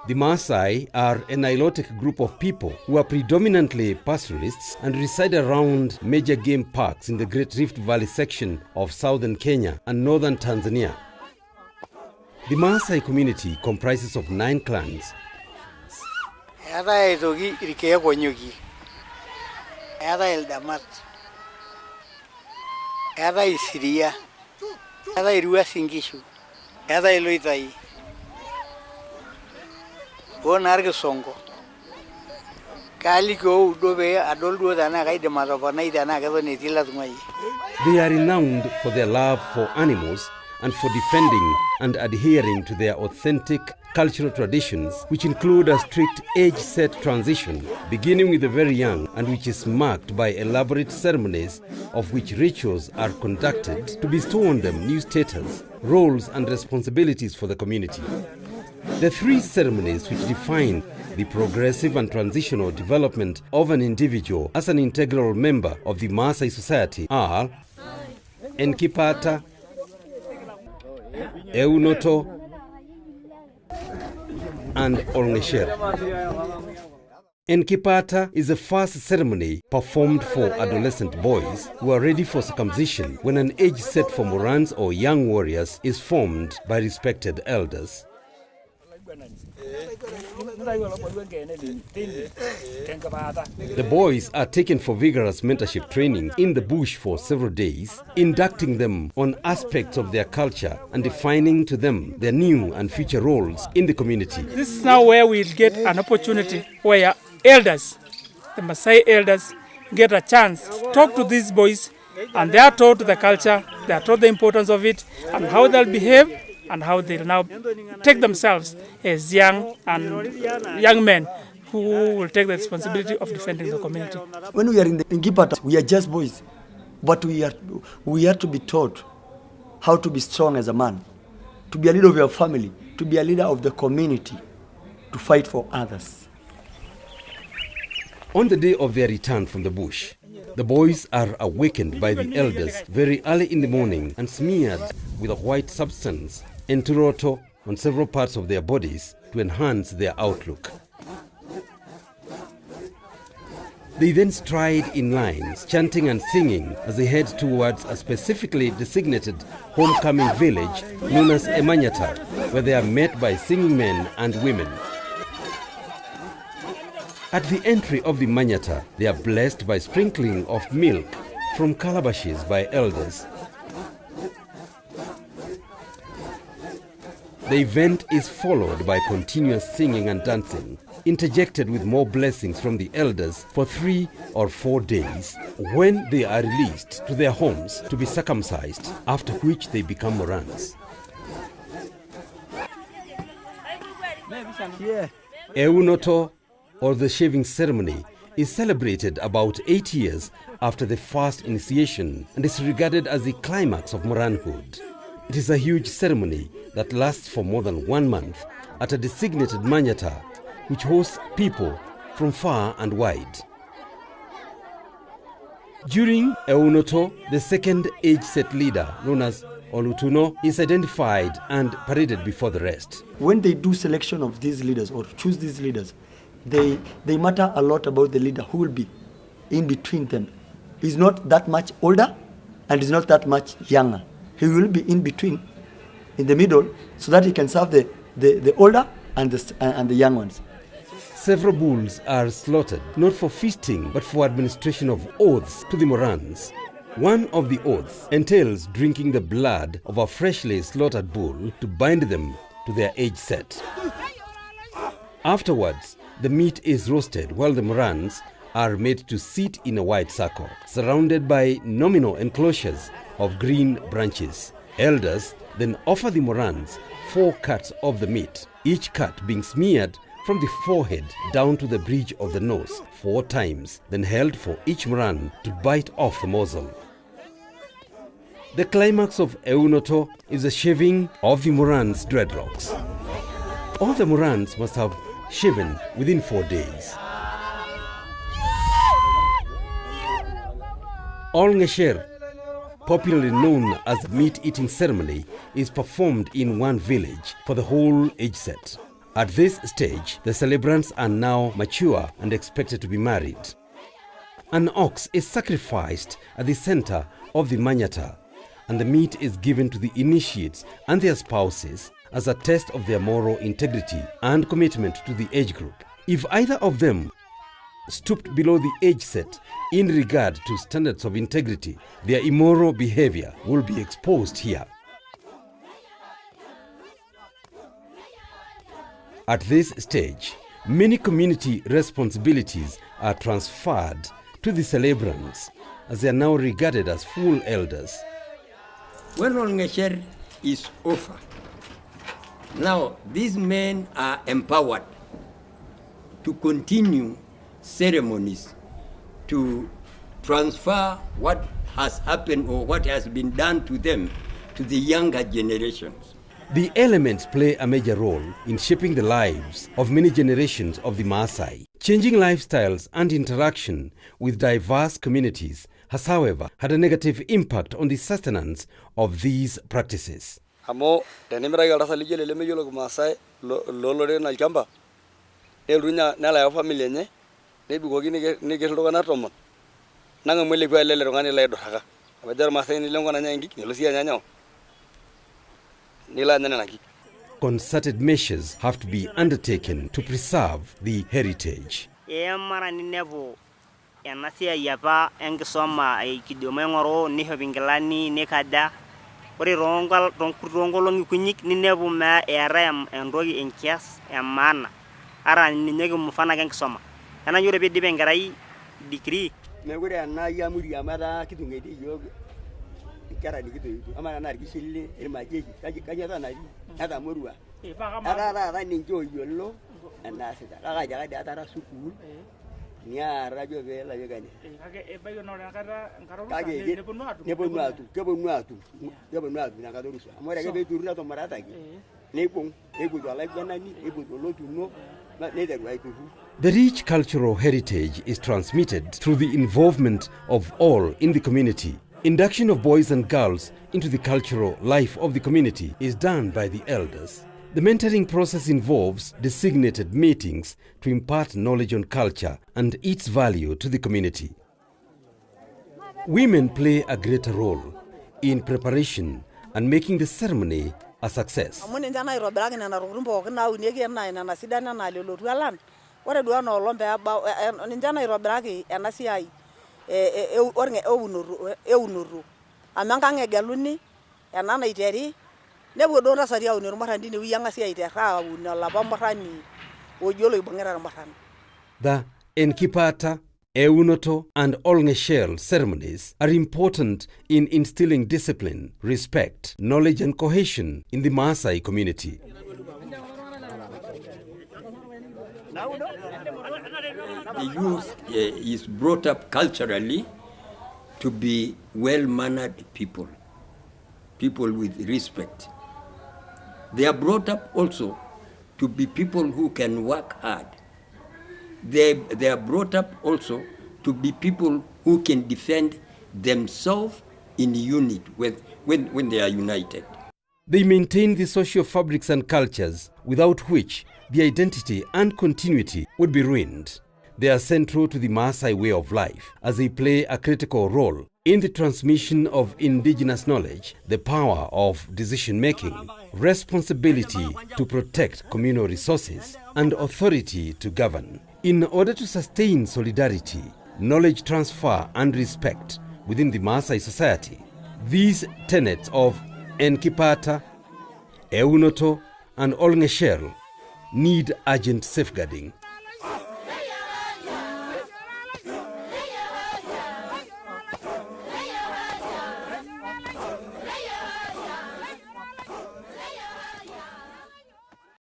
The Maasai are a Nilotic group of people who are predominantly pastoralists and reside around major game parks in the Great Rift Valley section of southern Kenya and northern Tanzania. The Maasai community comprises of 9 clans. They are renowned for their love for animals and for defending and adhering to their authentic cultural traditions, which include a strict age-set transition, beginning with the very young and which is marked by elaborate ceremonies of which rituals are conducted to bestow on them new status, roles and responsibilities for the community. The 3 ceremonies which define the progressive and transitional development of an individual as an integral member of the Maasai society are Enkipaata, Eunoto, and Olng'esherr. Enkipaata is the first ceremony performed for adolescent boys who are ready for circumcision when an age set for Morans or young warriors is formed by respected elders. The boys are taken for vigorous mentorship training in the bush for several days, inducting them on aspects of their culture and defining to them their new and future roles in the community. This is now where we'll get an opportunity where elders, the Maasai elders, get a chance to talk to these boys, and they are taught the culture, they are taught the importance of it, and how they'll behave, and how they'll now take themselves as young men who will take the responsibility of defending the community. When we are in the Enkipaata, we are just boys, but we are to be taught how to be strong as a man, to be a leader of your family, to be a leader of the community, to fight for others. On the day of their return from the bush, the boys are awakened by the elders very early in the morning and smeared with a white substance, Eunoto, on several parts of their bodies to enhance their outlook. They then stride in lines, chanting and singing as they head towards a specifically designated homecoming village known as Emanyata, where they are met by singing men and women. At the entry of the Manyata, they are blessed by sprinkling of milk from calabashes by elders. The event is followed by continuous singing and dancing, interjected with more blessings from the elders for 3 or 4 days, when they are released to their homes to be circumcised, after which they become Morans. Eunoto, or the shaving ceremony, is celebrated about 8 years after the first initiation and is regarded as the climax of Moranhood. It is a huge ceremony that lasts for more than 1 month at a designated Manyata, which hosts people from far and wide. During Eunoto, the second age-set leader, known as Olutuno, is identified and paraded before the rest. When they do selection of these leaders or choose these leaders, they matter a lot about the leader who will be in between them. He's not that much older and he's not that much younger. He will be in between, in the middle, so that he can serve the older and the young ones. Several bulls are slaughtered, not for feasting, but for administration of oaths to the Morans. One of the oaths entails drinking the blood of a freshly slaughtered bull to bind them to their age set. Afterwards, the meat is roasted while the Morans are made to sit in a wide circle, surrounded by nominal enclosures of green branches. Elders then offer the Morans 4 cuts of the meat, each cut being smeared from the forehead down to the bridge of the nose 4 times, then held for each Moran to bite off the muzzle. The climax of Eunoto is the shaving of the Morans' dreadlocks. All the Morans must have shaven within 4 days. Olng'esherr, popularly known as the meat-eating ceremony, is performed in one village for the whole age set. At this stage, the celebrants are now mature and expected to be married. An ox is sacrificed at the center of the manyata, and the meat is given to the initiates and their spouses as a test of their moral integrity and commitment to the age group. If either of them stooped below the age set in regard to standards of integrity, their immoral behavior will be exposed here. At this stage, many community responsibilities are transferred to the celebrants, as they are now regarded as full elders. When Olng'esherr is over, now these men are empowered to continue ceremonies, to transfer what has happened or what has been done to them to the younger generations. The elements play a major role in shaping the lives of many generations of the Maasai. Changing lifestyles and interaction with diverse communities has, however, had a negative impact on the sustenance of these practices. Amo tenimiraki oltasat lijo ele lemeyiolo Kimaasai looloreren olchamba nelutunya nelaya family enye nebikoki nikerr iltung'anak 10 nang'amu ele kuak lele tung'ani laidurraka apajo irmaasai nilo enkop nanya nkik nelo sii anya nyoo nilo anya nena nkik. Concerted measures have to be undertaken to preserve the heritage. Mara ninepu ena siai apa enkisoma kidioma eng'oro nishop inkilani nikaja. Ore toonkolong'i kunyik ninepu eetai entoki enkias emaana ara ninye kimufano ake enkisoma. Enaa ore piidip enkerai degree. Mekure ena yamuri amu etaa kitung'aitie iyiok inkera nikitoiutuo. Ama enaa irkishilie, irmajeshi, kaji etaa natii, etamorua. Etaa taata ninche oyiolo enaasita. Kake ajo ake dii ataara sukuul. Niara jo pee elayo kanisa. Kake ebaiki naa enkata neponu atum enkata orusa. Amu ore ake pee eiturruro etomorataki, neibung' neiputu olaiguanani, neiputu olotuno, neiteru aiturrur. The rich cultural heritage is transmitted through the involvement of all in the community. Induction of boys and girls into the cultural life of the community is done by the elders. The mentoring process involves designated meetings to impart knowledge on culture and its value to the community. Women play a greater role in preparation and making the ceremony a success. Ore duo ana olombe aba ninja naitobiraki ena siai eunoto amu enkang egeluni ena naiteri nepuo duo ntasati aun irmurrani ne wiyanga siai terra aun olapa murrani ojo loibung'ita irmurrani. The Enkipaata, Eunoto and Olng'esherr ceremonies are important in instilling discipline, respect, knowledge and cohesion in the Maasai community. The youth is brought up culturally to be well-mannered people, people with respect. They are brought up also to be people who can work hard. They are brought up also to be people who can defend themselves in unit when they are united. They maintain the social fabrics and cultures without which the identity and continuity would be ruined. They are central to the Maasai way of life as they play a critical role in the transmission of indigenous knowledge, the power of decision-making, responsibility to protect communal resources, and authority to govern. In order to sustain solidarity, knowledge transfer and respect within the Maasai society, these tenets of Enkipaata, Eunoto, and Olng'esherr need urgent safeguarding.